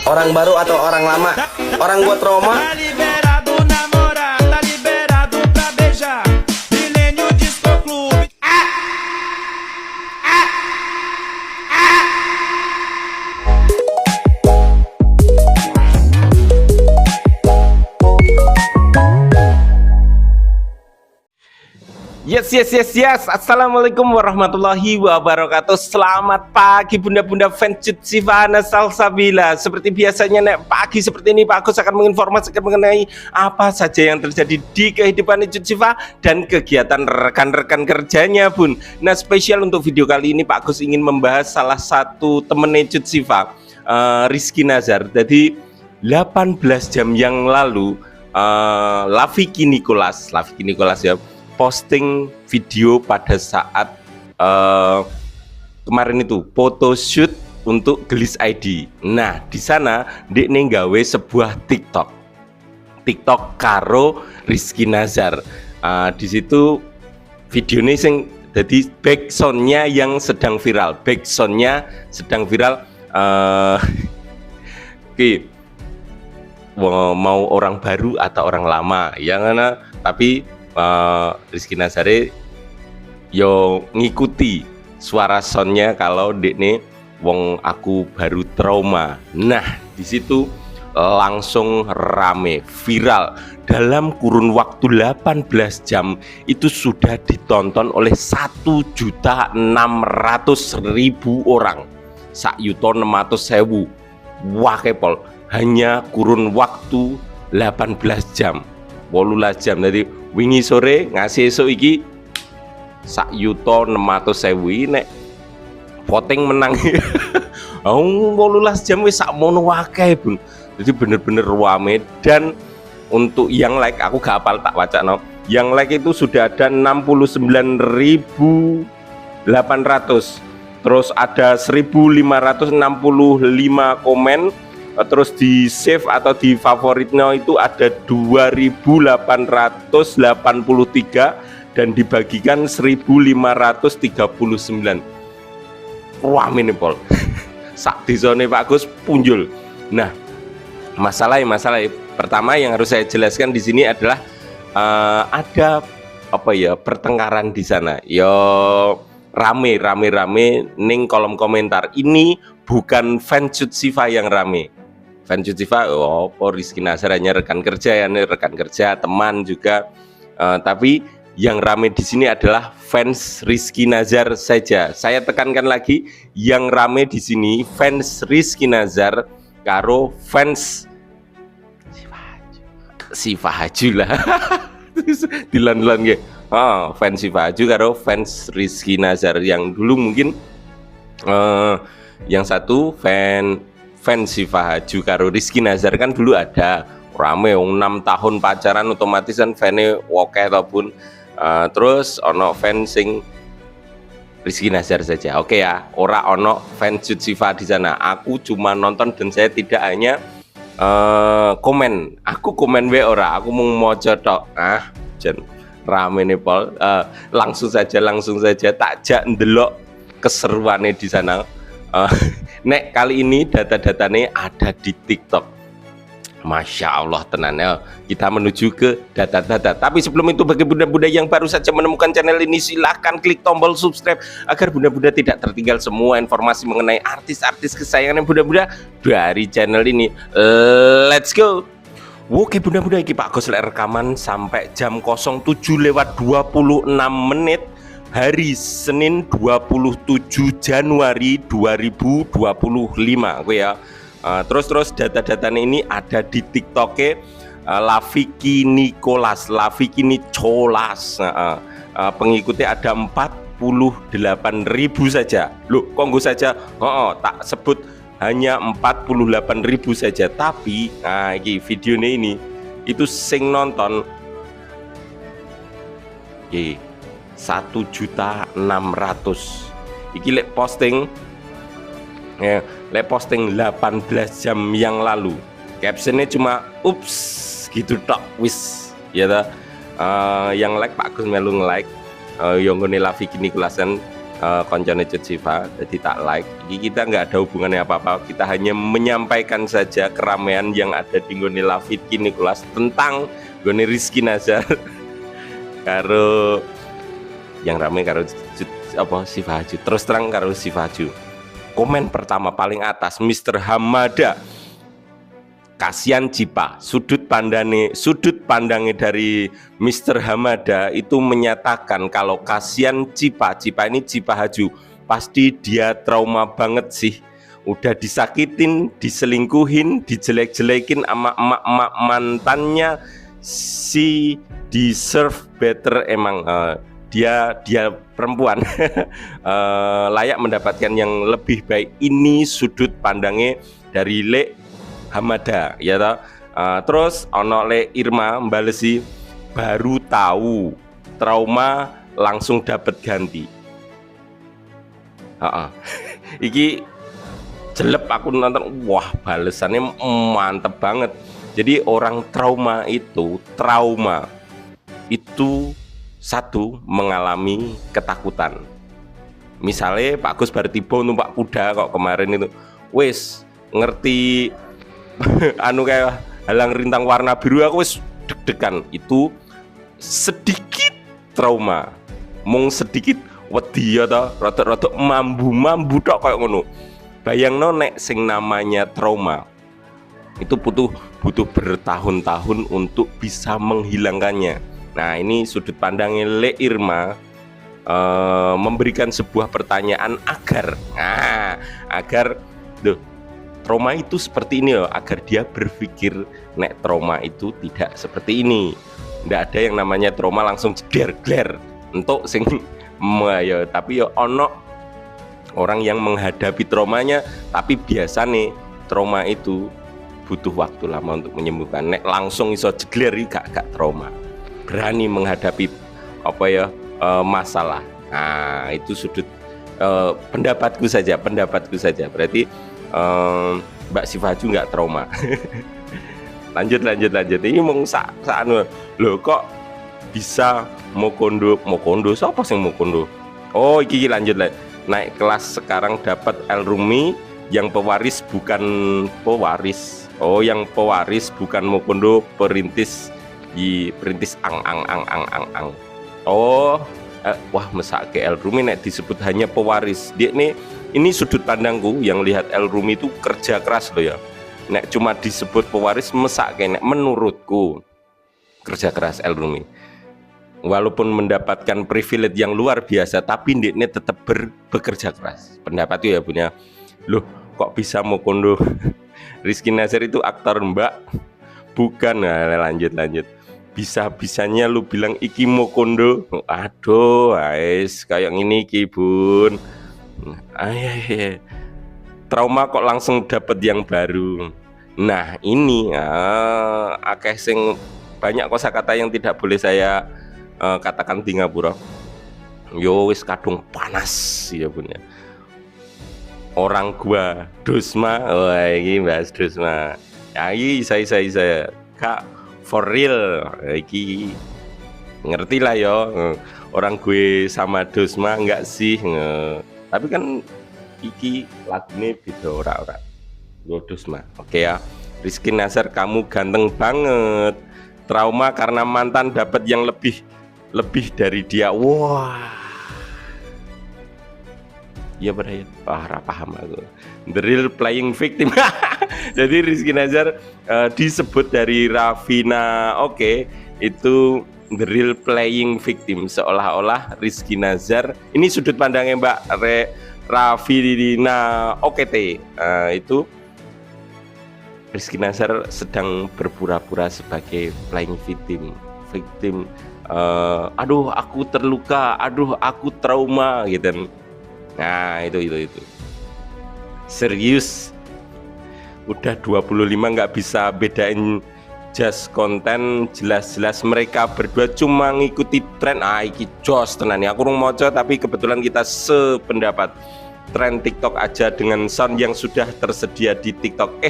Orang baru atau orang lama? Orang gua trauma. Tá liberado namorar, tá liberado pra beijar. Milênio Disco Clube. Yes. Assalamualaikum warahmatullahi wabarakatuh. Selamat pagi bunda-bunda fans Cut Siva Salsabila. Seperti biasanya nek pagi seperti ini Pak Agus akan menginformasikan mengenai apa saja yang terjadi di kehidupan Cut Siva dan kegiatan rekan-rekan kerjanya Bun. Nah, spesial untuk video kali ini Pak Agus ingin membahas salah satu temennya Cut Siva, Rizky Nazar. Jadi 18 jam yang lalu Laviki Nicholas ya posting video pada saat kemarin itu photoshoot untuk Gelis ID. Nah, di sana Dek nggawe sebuah TikTok karo Rizky Nazar. Di situ videonya sing jadi backsoundnya yang sedang viral. Oke, mau orang baru atau orang lama yang mana, tapi Rizky Nazare yo ngikuti suara soundnya kalau dekne wong aku baru trauma. Nah, di situ langsung rame viral dalam kurun waktu 18 jam itu sudah ditonton oleh 1.600.000 orang. Sak yuto 600.000. Wah kepol, hanya kurun waktu 18 jam. 18 jam. Jadi wingi sore ngasih esuk iki sak yuto 600.000 nek voting menang. 18 jam wis sak mono akeh Bun. Jadi bener-bener rame. Dan untuk yang like aku gak hafal tak baca no. Yang like itu sudah ada 69.800. Terus ada 1.565 komen. Terus di save atau di favoritnya itu ada 2.883 dan dibagikan 1.539. Wah minipol. Sak disone Pak Gus punjul. Nah, masalah pertama yang harus saya jelaskan di sini adalah ada pertengkaran di sana. Yo rame ning kolom komentar. Ini bukan fans Cut Siva yang rame. Fans Cut Siva, Rizky Nazar hanya rekan kerja teman juga. Tapi yang rame di sini adalah fans Rizky Nazar saja. Saya tekankan lagi, yang rame di sini fans Rizky Nazar karo fans Siva Haju lah. Dilan-dilan ge. Fans Siva Haju karo fans Rizky Nazar. Yang dulu mungkin yang satu fans Siva Haju karo Rizky Nazar kan dulu ada rame 6 tahun pacaran, otomatis kan fans oke ataupun terus ono fans sing Rizky Nazar saja. Oke ya, ora ono fans Cut Siva di sana. Aku cuma nonton dan saya tidak hanya komen. Aku komen we ora, aku mau moco tok. Jen rame nih Pol. Langsung saja tak jak ndelok keseruannya di sana. Nek kali ini data-datanya ada di TikTok. Masya Allah tenannya. Kita menuju ke data-data. Tapi sebelum itu, bagi bunda-bunda yang baru saja menemukan channel ini, silahkan klik tombol subscribe agar bunda-bunda tidak tertinggal semua informasi mengenai artis-artis kesayangan bunda-bunda dari channel ini. Let's go. Oke bunda-bunda, ini Pak Gus rekaman sampai jam 07:26 hari Senin 27 Januari 2025 ya. Terus data-datanya ini ada di TikToknya Laviki Nicholas. Pengikutnya ada 48.000 saja. Loh, kok nggak saja? Tak sebut hanya 48.000 saja. Tapi ini videonya ini itu sing nonton 1.600.000. Iki lek posting 18 jam yang lalu. Captionnya cuma ups gitu tok wis ya ta. Yang like Pak Gus melu nge-like yang ngene Laviki Nicholas kan koncone Cut Siva, jadi tak like. Ini kita nggak ada hubungannya apa-apa, kita hanya menyampaikan saja keramaian yang ada di nggone Lafitki Nicholas tentang nggone Rizky Nazar karo yang rame karo Siva Haju. Terus terang karo Siva Haju. Komen pertama paling atas Mr. Hamada. Kasihan Cipa, sudut pandangnya dari Mr. Hamada itu menyatakan kalau kasihan Cipa ini Cipa Haju, pasti dia trauma banget sih, udah disakitin, diselingkuhin, dijelek-jelekin sama emak-emak mantannya, si deserve better emang. Dia perempuan layak mendapatkan yang lebih baik. Ini sudut pandangnya dari Le Hamada ya toh. Terus ono Le Irma mbalesi baru tahu trauma langsung dapat ganti. Iki jelep aku nonton, wah balesannya mantep banget. Jadi orang trauma itu satu mengalami ketakutan. Misalnya Pak Gus bar tiba numpak kuda kok kemarin itu, wis ngerti anu kayak halang rintang warna biru, aku wis deg-degan. Itu sedikit trauma, mung sedikit wedi ya toh, rada-rada mambu tok kayak ngono. Bayangno nek sing namanya trauma itu butuh bertahun-tahun untuk bisa menghilangkannya. Nah, ini sudut pandangnya Le Irma memberikan sebuah pertanyaan agar trauma itu seperti ini loh, agar dia berpikir nek trauma itu tidak seperti ini. Nggak ada yang namanya trauma langsung gler untuk sing ya, tapi ya ono orang yang menghadapi traumanya, tapi biasa nih trauma itu butuh waktu lama untuk menyembuhkan. Nek langsung iso jegler gak trauma, berani menghadapi masalah. Nah, itu sudut pendapatku saja. Berarti Mbak Siva Haju nggak trauma. lanjut. Ini mau anu loh, kok bisa Mokondo siapa sih Mokondo? Oh, iki lanjut lah. Naik kelas sekarang dapat Elrumi yang pewaris bukan pewaris. Oh, yang pewaris bukan Mokondo, perintis ang. Oh, wah mesake Elrumi nek disebut hanya pewaris. Dia ini sudut pandangku yang lihat Elrumi itu kerja keras loh ya. Nek cuma disebut pewaris mesake, nek menurutku kerja keras Elrumi. Walaupun mendapatkan privilege yang luar biasa, tapi dia tetap bekerja keras. Pendapatku ya punya. Loh, kok bisa Mokondo? Rizky Nazar itu aktor Mbak? Bukan. Nah, lanjut. Bisa-bisanya lu bilang iki Mokondo. Aduh, guys, kayak gini Ki Bun. Trauma kok langsung dapat yang baru. Nah, ini akeh sing banyak kosakata yang tidak boleh saya katakan di ngapura. Yo wis kadung panas ya punya. Orang gua Dusma, wah ini bahas Dusma. Ya ini saya Kak for real iki ngerti lah yo. Orang gue sama Dusma enggak sih? Tapi kan iki lagunya beda ora. Yo Dusma. Oke ya. Rizky Nazar, kamu ganteng banget. Trauma karena mantan dapat yang lebih dari dia. Wah. Ya berarti paham aku. The real playing victim. Jadi Rizky Nazar disebut dari Rafina. Oke, itu the real playing victim, seolah-olah Rizky Nazar ini sudut pandangnya Mbak Rafina. Itu Rizky Nazar sedang berpura-pura sebagai playing victim. Aduh aku terluka, aduh aku trauma gitu. Nah itu serius udah 25 nggak bisa bedain just konten, jelas-jelas mereka berdua cuma ngikuti tren. Iki jos tenan ya, aku mau coba, tapi kebetulan kita sependapat. Tren TikTok aja dengan sound yang sudah tersedia di TikTok,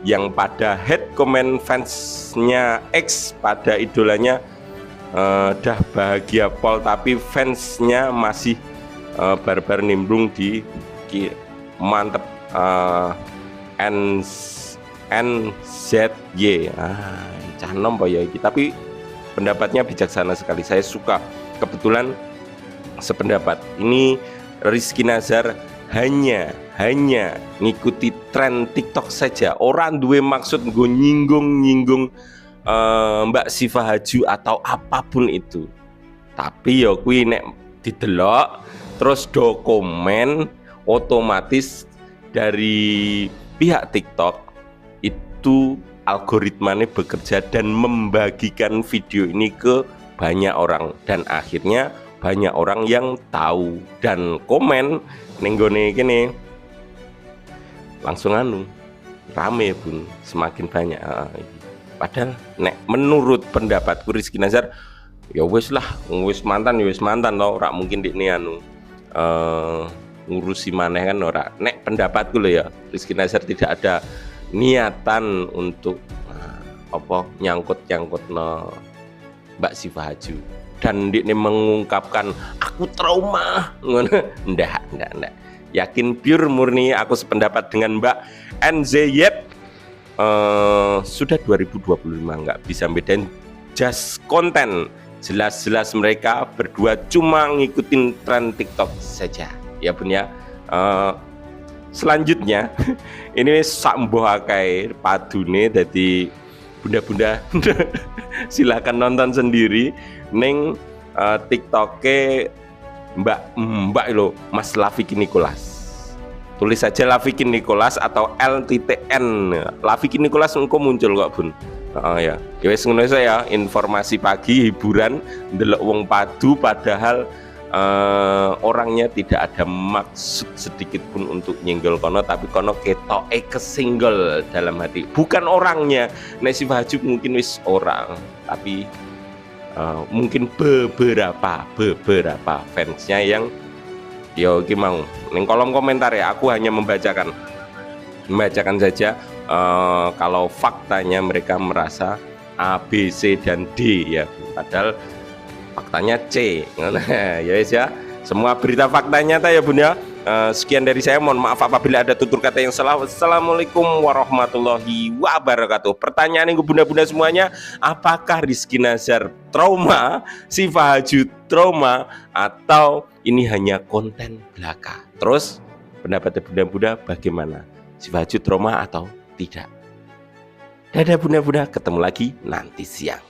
yang pada head comment fansnya X pada idolanya dah bahagia pol, tapi fansnya masih barbar nimbrung di mantep NZY. Canom apa ya iki, tapi pendapatnya bijaksana sekali. Saya suka, kebetulan sependapat. Ini Rizky Nazar hanya ngikuti tren TikTok saja. Orang duwe maksud nggo nyinggung Mbak Syifa Haju atau apapun itu. Tapi ya kuwi nek didelok terus do komen, otomatis dari pihak TikTok itu algoritmanya bekerja dan membagikan video ini ke banyak orang, dan akhirnya banyak orang yang tahu dan komen nenggone gini langsung rame pun semakin banyak. Padahal nek menurut pendapatku Rizky Nazar ya wis mantan loh, ora mungkin dik ngurusi maneh kan ora. Nek pendapatku loh ya, Rizky Nazar tidak ada niatan untuk nyangkut no Mbak Syifa Haju, dan dia mengungkapkan aku trauma ndak. Yakin pure murni aku sependapat dengan Mbak NZY. Sudah 2025 nggak bisa bedain just konten, jelas-jelas mereka berdua cuma ngikutin tren TikTok saja ya Bun ya. Selanjutnya ini samboh akai padune dadi bunda-bunda silakan nonton sendiri neng TikToknya Mbak lo Mas Lafikin Nicholas. Tulis saja Lafikin Nicholas atau LTTN. Lafikin Nicholas engko muncul kok Bun. Ya wis ngono ya, informasi pagi hiburan ndelok wong padu padahal orangnya tidak ada maksud sedikit pun untuk nyenggol kono, tapi kono ketoke kesinggol dalam hati, bukan orangnya. Nek Syifa Haju mungkin wis orang, tapi mungkin beberapa fansnya yang yo gimana ning kolom komentar ya. Aku hanya membacakan saja. Kalau faktanya mereka merasa A, B, C dan D ya, padahal faktanya C. Ya wis ya, semua berita faktanya nyata ya Bun ya. Sekian dari saya, mohon maaf apabila ada tutur kata yang salah. Wassalamualaikum warahmatullahi wabarakatuh. Pertanyaan yang bunda-bunda semuanya, apakah Rizky Nazar trauma, Syifa Haju trauma, atau ini hanya konten belaka? Terus pendapat bunda-bunda bagaimana? Syifa Haju trauma atau tidak? Dadah bunda-bunda, ketemu lagi nanti siang.